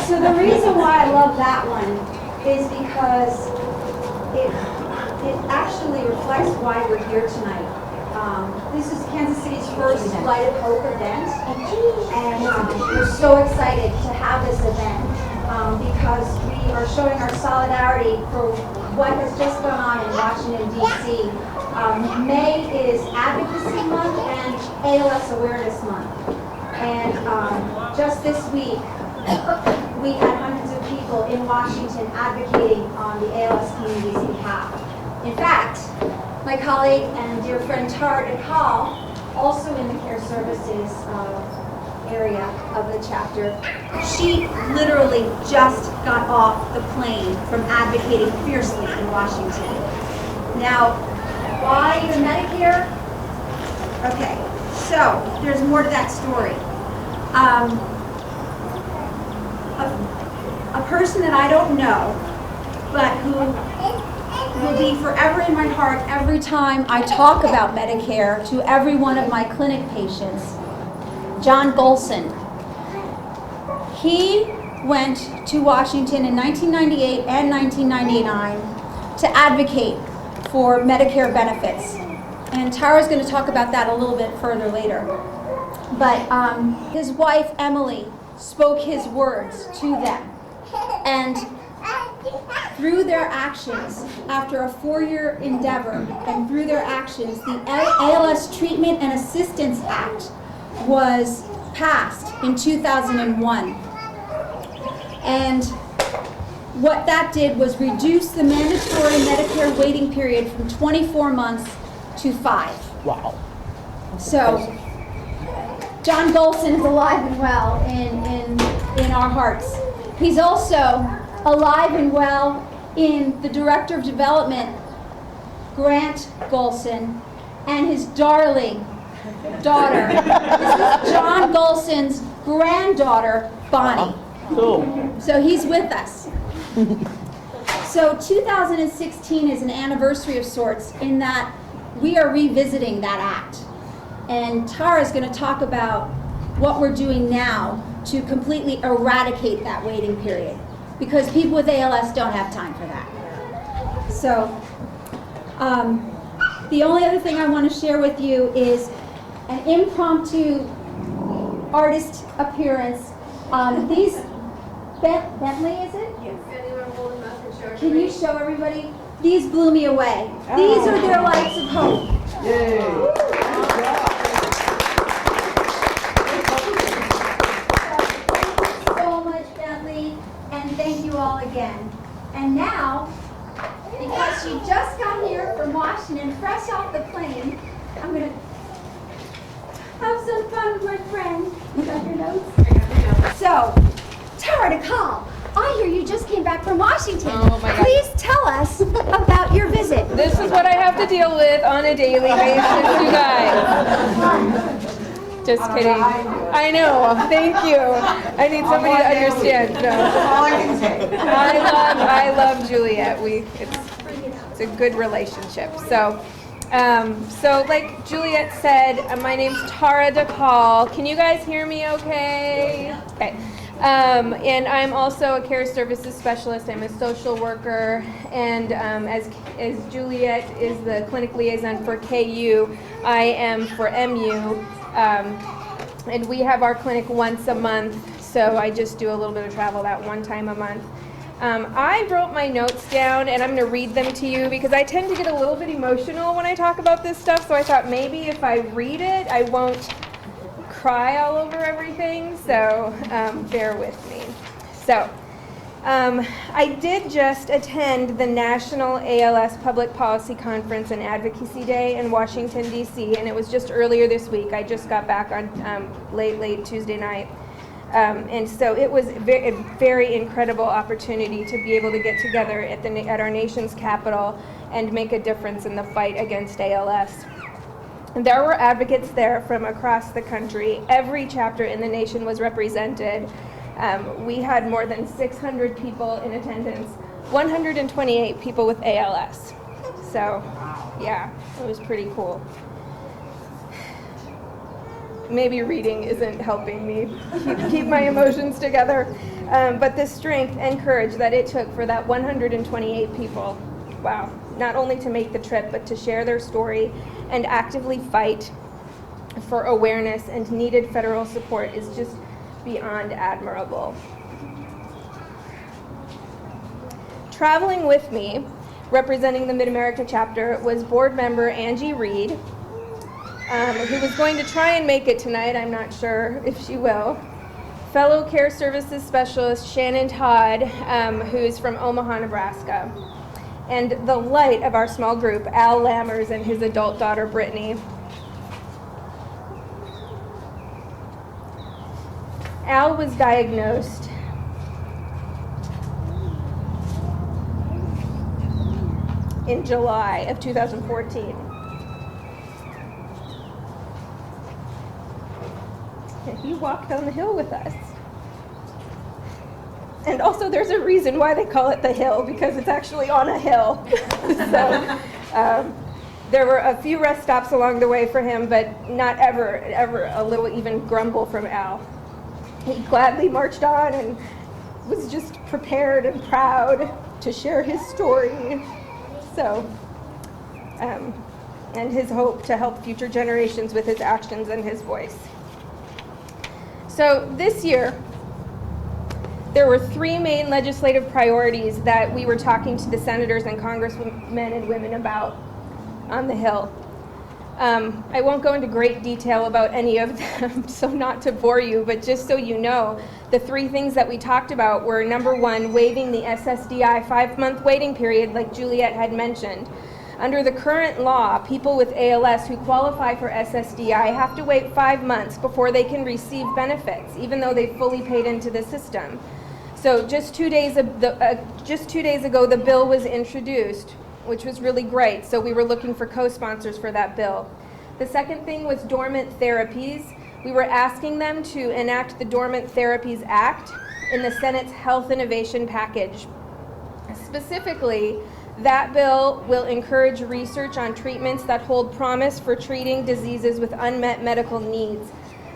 So the reason why I love that one is because it actually reflects why we're here tonight. This is Kansas City's first Light of Hope event, and we're so excited to have this event because we are showing our solidarity for what has just gone on in Washington, D.C. May is Advocacy Month and ALS Awareness Month. And just this week, we had hundreds of people in Washington advocating on the ALS community's behalf. In fact, my colleague and dear friend Tara Dekal, also in the care services area of the chapter, she literally just got off the plane from advocating fiercely in Washington. Now, why the Medicare? Okay, so there's more to that story. A person that I don't know, but who will be forever in my heart every time I talk about Medicare to every one of my clinic patients, John Golson. He went to Washington in 1998 and 1999 to advocate for Medicare benefits. And Tara's going to talk about that a little bit further later. But his wife, Emily, spoke his words to them. And through their actions, after a 4-year endeavor, and through their actions, the ALS Treatment and Assistance Act was passed in 2001. And what that did was reduce the mandatory Medicare waiting period from 24 months to 5. Wow. So, John Golson is alive and well in our hearts. He's also alive and well in the Director of Development, Grant Golson, and his darling daughter. This is John Golson's granddaughter, Bonnie. Cool. So he's with us. So 2016 is an anniversary of sorts in that we are revisiting that act. And Tara is going to talk about what we're doing now to completely eradicate that waiting period, because people with ALS don't have time for that. So the only other thing I want to share with you is an impromptu artist appearance. These Bentley, is it? Yes. Can you show everybody? These blew me away. These are their lights of hope. Yay. Thank you so much, Bentley, and thank you all again. And now, because she just got here from Washington, fresh off the plane, I'm going to have some fun with my friend. You got your notes? So, Tara Dekal, I hear you just came back from Washington. Oh my God. Please tell us about your visit. This is what I have to deal with on a daily basis, you guys. Just kidding. I know. Thank you. I need somebody to understand. No. That's all I can say. I love Juliet. It's a good relationship. So like Juliet said, my name's Tara Dekal. Can you guys hear me okay? Okay. And I'm also a care services specialist. I'm a social worker, and as Juliet is the clinic liaison for KU, I am for MU, and we have our clinic once a month, so I just do a little bit of travel that one time a month. I wrote my notes down, and I'm going to read them to you because I tend to get a little bit emotional when I talk about this stuff, so I thought maybe if I read it, I won't cry all over everything, so bear with me. So, I did just attend the National ALS Public Policy Conference and Advocacy Day in Washington, D.C., and it was just earlier this week. I just got back on late Tuesday night. And so it was a very incredible opportunity to be able to get together at our nation's capital and make a difference in the fight against ALS. And there were advocates there from across the country. Every chapter in the nation was represented. We had more than 600 people in attendance, 128 people with ALS. So, yeah, it was pretty cool. maybe reading isn't helping me keep my emotions together. But the strength and courage that it took for that 128 people, wow, not only to make the trip, but to share their story and actively fight for awareness and needed federal support is just beyond admirable. Traveling with me, representing the Mid-America chapter, was board member Angie Reed, who was going to try and make it tonight. I'm not sure if she will. Fellow Care Services Specialist Shannon Todd, who's from Omaha, Nebraska. And the light of our small group, Al Lammers and his adult daughter, Brittany. Al was diagnosed in July of 2014. And he walked down the hill with us. And also there's a reason why they call it the hill, because it's actually on a hill. So there were a few rest stops along the way for him, but not ever a little even grumble from Al. He gladly marched on and was just prepared and proud to share his story. So, and his hope to help future generations with his actions and his voice. So this year, there were three main legislative priorities that we were talking to the senators and congressmen and women about on the Hill. I won't go into great detail about any of them, so not to bore you, but just so you know, the three things that we talked about were, number one, waiving the Ssdi 5-month waiting period, like Juliet had mentioned. Under the current law, people with ALS who qualify for Ssdi have to wait 5 months before they can receive benefits, even though they fully paid into the system. So just 2 days ago, the bill was introduced, which was really great. So we were looking for co-sponsors for that bill. The second thing was dormant therapies. We were asking them to enact the Dormant Therapies Act in the Senate's Health Innovation Package. Specifically, that bill will encourage research on treatments that hold promise for treating diseases with unmet medical needs,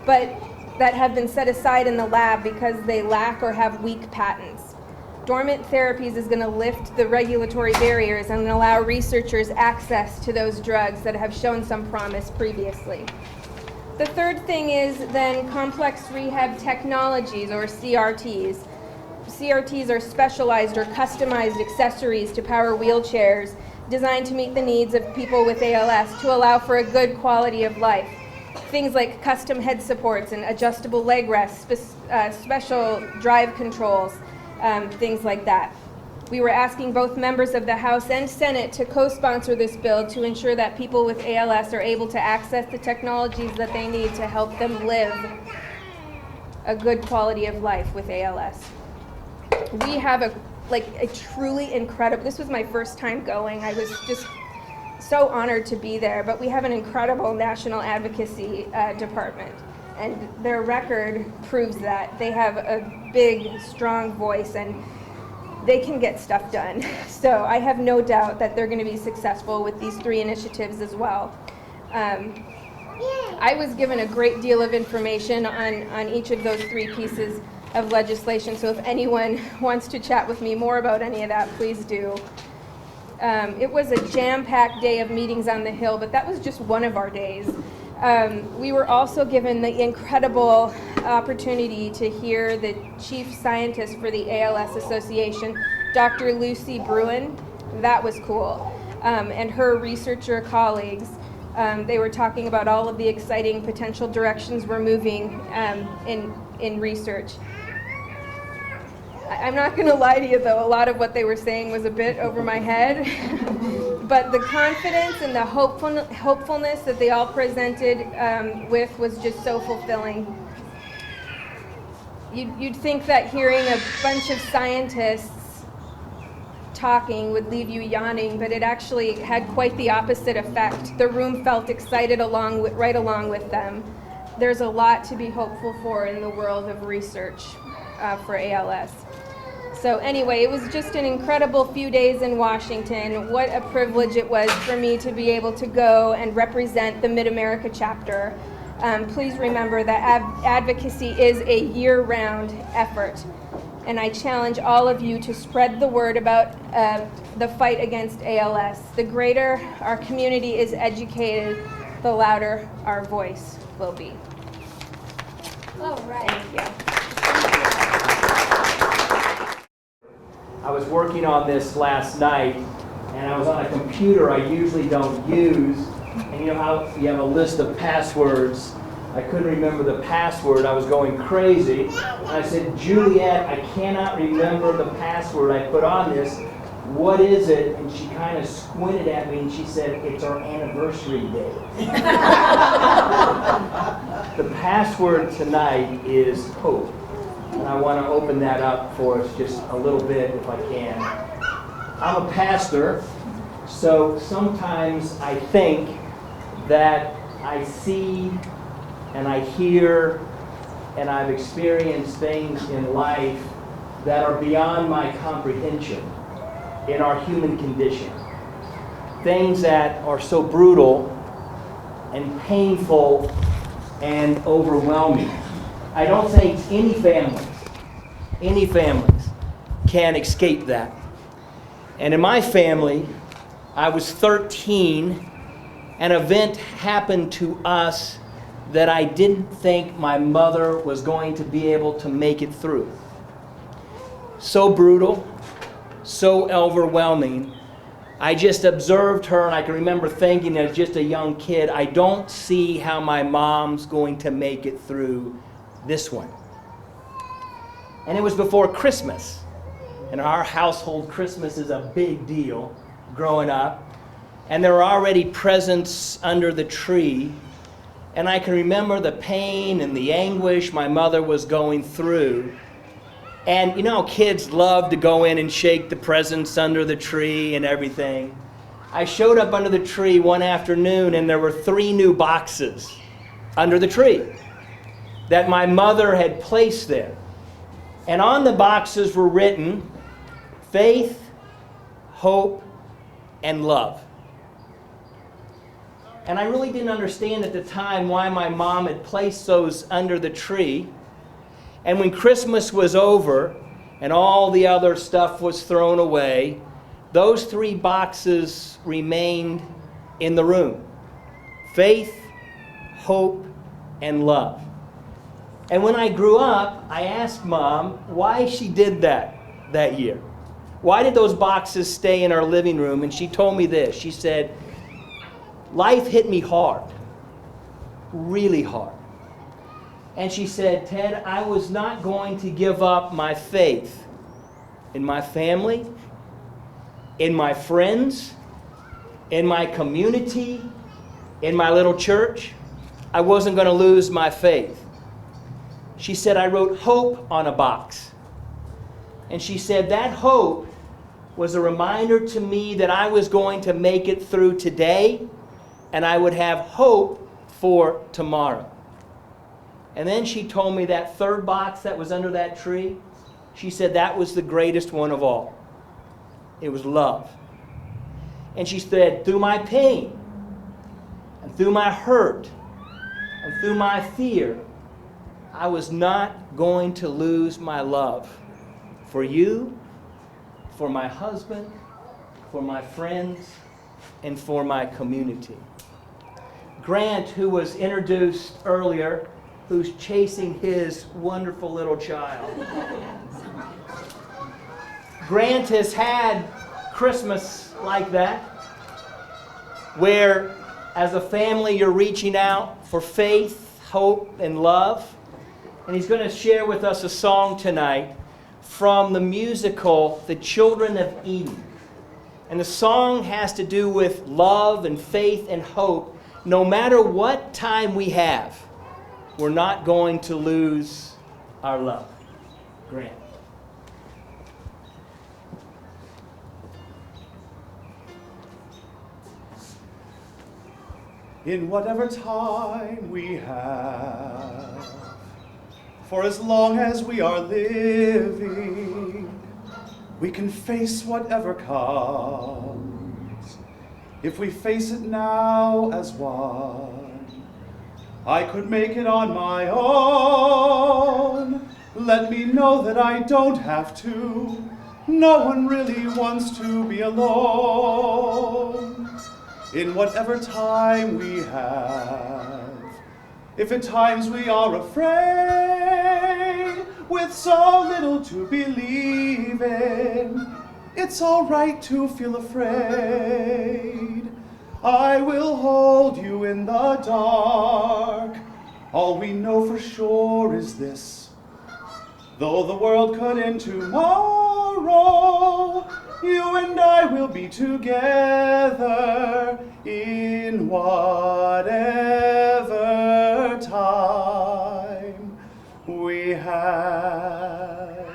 but that have been set aside in the lab because they lack or have weak patents. Dormant therapies is going to lift the regulatory barriers and allow researchers access to those drugs that have shown some promise previously. The third thing is then complex rehab technologies, or CRTs. CRTs are specialized or customized accessories to power wheelchairs designed to meet the needs of people with ALS to allow for a good quality of life. Things like custom head supports and adjustable leg rests, special drive controls, things like that. We were asking both members of the House and Senate to co-sponsor this bill to ensure that people with ALS are able to access the technologies that they need to help them live a good quality of life with ALS. We have a truly incredible, this was my first time going. I was just so honored to be there, but we have an incredible national advocacy department, and their record proves that. They have a big, strong voice, and they can get stuff done. So I have no doubt that they're going to be successful with these three initiatives as well. I was given a great deal of information on each of those three pieces of legislation, so if anyone wants to chat with me more about any of that, please do. It was a jam-packed day of meetings on the Hill, but that was just one of our days. We were also given the incredible opportunity to hear the chief scientist for the ALS Association, Dr. Lucy Bruin. That was cool. And her researcher colleagues. They were talking about all of the exciting potential directions we're moving in research. I'm not going to lie to you, though, a lot of what they were saying was a bit over my head. But the confidence and the hopefulness that they all presented with was just so fulfilling. You'd think that hearing a bunch of scientists talking would leave you yawning, but it actually had quite the opposite effect. The room felt excited right along with them. There's a lot to be hopeful for in the world of research for ALS. So anyway, it was just an incredible few days in Washington. What a privilege it was for me to be able to go and represent the Mid-America chapter. please remember that advocacy is a year-round effort. And I challenge all of you to spread the word about the fight against ALS. The greater our community is educated, the louder our voice will be. All right. Thank you. I was working on this last night, and I was on a computer I usually don't use. And you know how you have a list of passwords? I couldn't remember the password. I was going crazy. And I said, Juliet, I cannot remember the password I put on this. What is it? And she kind of squinted at me and she said, it's our anniversary day. The password tonight is hope. And I want to open that up for us just a little bit if I can. I'm a pastor, so sometimes I think that I see and I hear and I've experienced things in life that are beyond my comprehension in our human condition. Things that are so brutal and painful and overwhelming. I don't think any families can escape that. And in my family, I was 13. An event happened to us that I didn't think my mother was going to be able to make it through. So brutal, so overwhelming. I just observed her, and I can remember thinking as just a young kid, I don't see how my mom's going to make it through this one. And it was before Christmas. In our household, Christmas is a big deal growing up. And there were already presents under the tree. And I can remember the pain and the anguish my mother was going through. And you know, kids love to go in and shake the presents under the tree and everything. I showed up under the tree one afternoon and there were 3 new boxes under the tree that my mother had placed there. And on the boxes were written, faith, hope, and love. And I really didn't understand at the time why my mom had placed those under the tree. And when Christmas was over and all the other stuff was thrown away, those 3 boxes remained in the room. Faith, hope, and love. And when I grew up, I asked Mom why she did that year. Why did those boxes stay in our living room? And she told me this. She said, life hit me hard, really hard. And she said, Ted, I was not going to give up my faith in my family, in my friends, in my community, in my little church. I wasn't going to lose my faith. She said, I wrote hope on a box. And she said that hope was a reminder to me that I was going to make it through today and I would have hope for tomorrow. And then she told me that 3rd box that was under that tree, she said that was the greatest one of all. It was love. And she said, through my pain, and through my hurt, and through my fear, I was not going to lose my love for you, for my husband, for my friends, and for my community. Grant, who was introduced earlier, who's chasing his wonderful little child. Grant has had Christmas like that, where as a family you're reaching out for faith, hope, and love. And he's going to share with us a song tonight from the musical The Children of Eden. And the song has to do with love and faith and hope. No matter what time we have, we're not going to lose our love. Grant. In whatever time we have, for as long as we are living, we can face whatever comes. If we face it now as one, I could make it on my own. Let me know that I don't have to. No one really wants to be alone. In whatever time we have, if at times we are afraid, with so little to believe in, it's all right to feel afraid. I will hold you in the dark. All we know for sure is this: though the world could end tomorrow, you and I will be together in whatever time we have.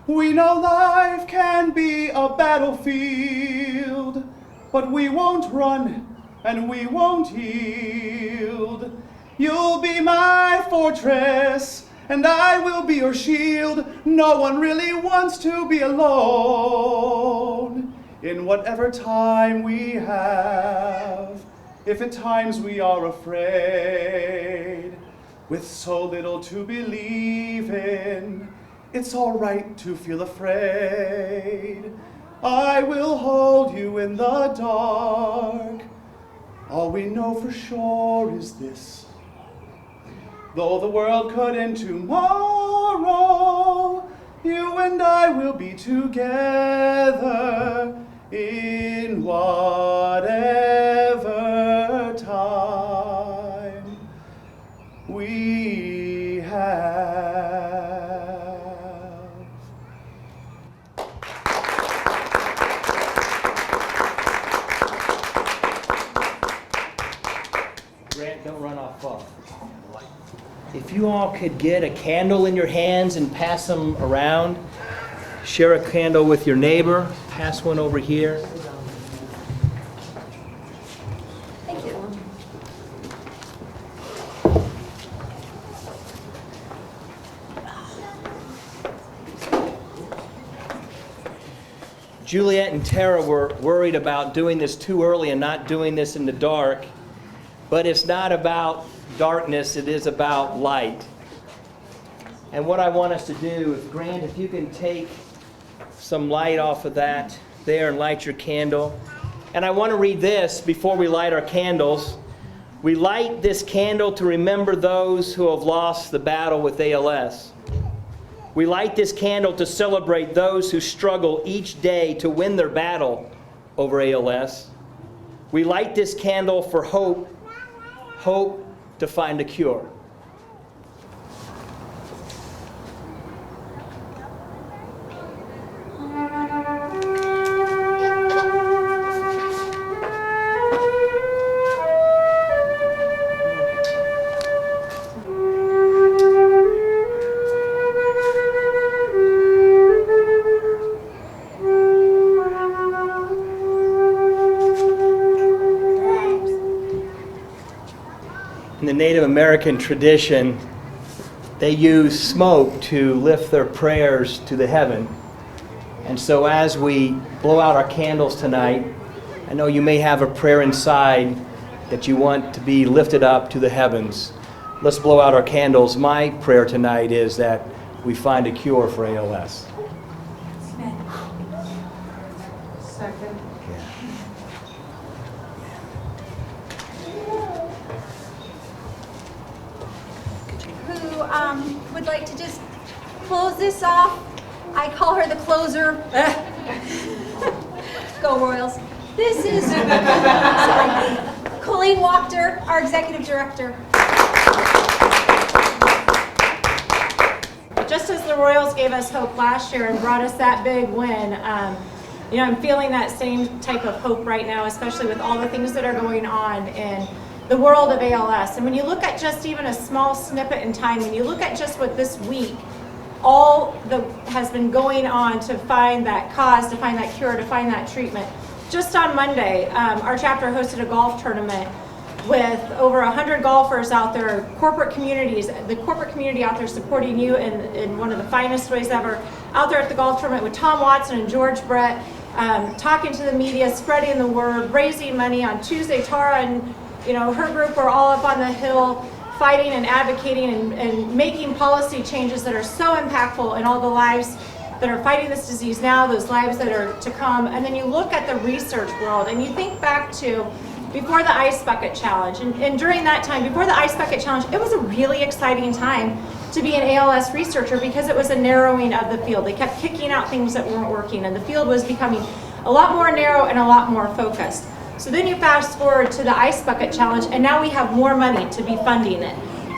We know life can be a battlefield, but we won't run and we won't yield. You'll be my fortress and I will be your shield. No one really wants to be alone in whatever time we have. If at times we are afraid, with so little to believe in, it's all right to feel afraid. I will hold you in the dark. All we know for sure is this: though the world could end tomorrow, you and I will be together in whatever time we have. Grant, don't run off far. If you all could get a candle in your hands and pass them around, share a candle with your neighbor, pass one over here. Thank you. Juliet and Tara were worried about doing this too early and not doing this in the dark, but it's not about darkness, it is about light. And what I want us to do, Grant, if you can take some light off of that there and light your candle. And I want to read this before we light our candles. We light this candle to remember those who have lost the battle with ALS. We light this candle to celebrate those who struggle each day to win their battle over ALS. We light this candle for hope, hope to find a cure. In the Native American tradition, they use smoke to lift their prayers to the heaven. And so as we blow out our candles tonight, I know you may have a prayer inside that you want to be lifted up to the heavens. Let's blow out our candles. My prayer tonight is that we find a cure for ALS. Second. Who would like to just close this off? I call her the closer. Go Royals. This is sorry, Colleen Walker, our executive director. Just as the Royals gave us hope last year and brought us that big win, I'm feeling that same type of hope right now, especially with all the things that are going on in the world of ALS. And when you look at just even a small snippet in time, when you look at just what this week, all that has been going on to find that cause, to find that cure, to find that treatment. Just on Monday, our chapter hosted a golf tournament with over 100 golfers out there, corporate communities, the corporate community out there supporting you in one of the finest ways ever. Out there at the golf tournament with Tom Watson and George Brett, talking to the media, spreading the word, raising money. On Tuesday, Tara and her group were all up on the hill fighting and advocating and making policy changes that are so impactful in all the lives that are fighting this disease now, those lives that are to come. And then you look at the research world and you think back to before the Ice Bucket Challenge. And during that time, before the Ice Bucket Challenge, it was a really exciting time to be an ALS researcher because it was a narrowing of the field. They kept kicking out things that weren't working, and the field was becoming a lot more narrow and a lot more focused. So then you fast forward to the Ice Bucket Challenge, and now we have more money to be funding it.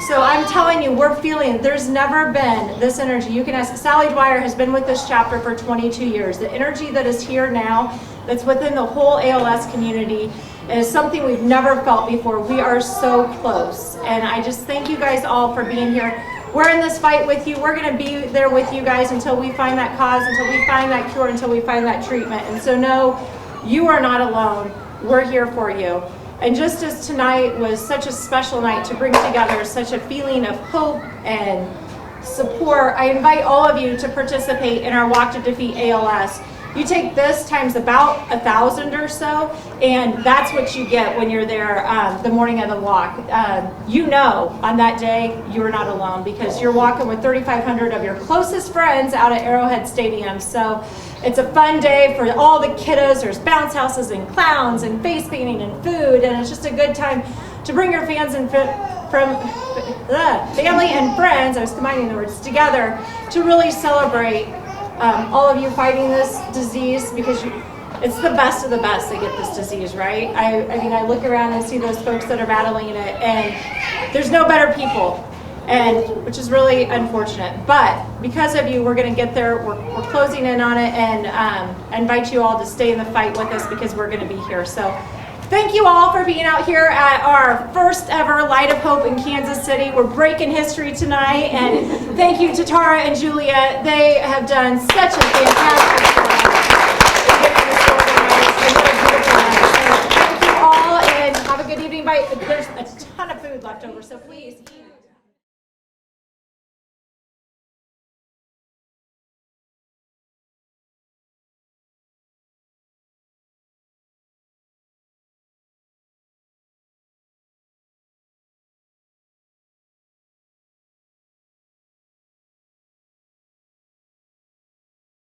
So I'm telling you, we're feeling, there's never been this energy. You can ask, Sally Dwyer has been with this chapter for 22 years. The energy that is here now, that's within the whole ALS community, is something we've never felt before. We are so close. And I just thank you guys all for being here. We're in this fight with you. We're going to be there with you guys until we find that cause, until we find that cure, until we find that treatment. And so no, you are not alone. We're here for you. And just as tonight was such a special night to bring together such a feeling of hope and support, I invite all of you to participate in our Walk to Defeat ALS. You take this times about 1,000 or so, and that's what you get when you're there the morning of the walk. You know on that day you're not alone because you're walking with 3,500 of your closest friends out at Arrowhead Stadium. So it's a fun day for all the kiddos. There's bounce houses and clowns and face painting and food, and it's just a good time to bring your fans and family and friends, I was combining the words, together to really celebrate all of you fighting this disease, because it's the best of the best that get this disease, right? I mean, I look around and see those folks that are battling it, and there's no better people, and which is really unfortunate. But because of you, we're going to get there. We're closing in on it, and I invite you all to stay in the fight with us because we're going to be here. So thank you all for being out here at our first ever Light of Hope in Kansas City. We're breaking history tonight, and thank you to Tara and Juliet. They have done such a fantastic job in getting this organized. And what a beautiful night. So thank you all, and have a good evening. There's a ton of food left over, so please eat.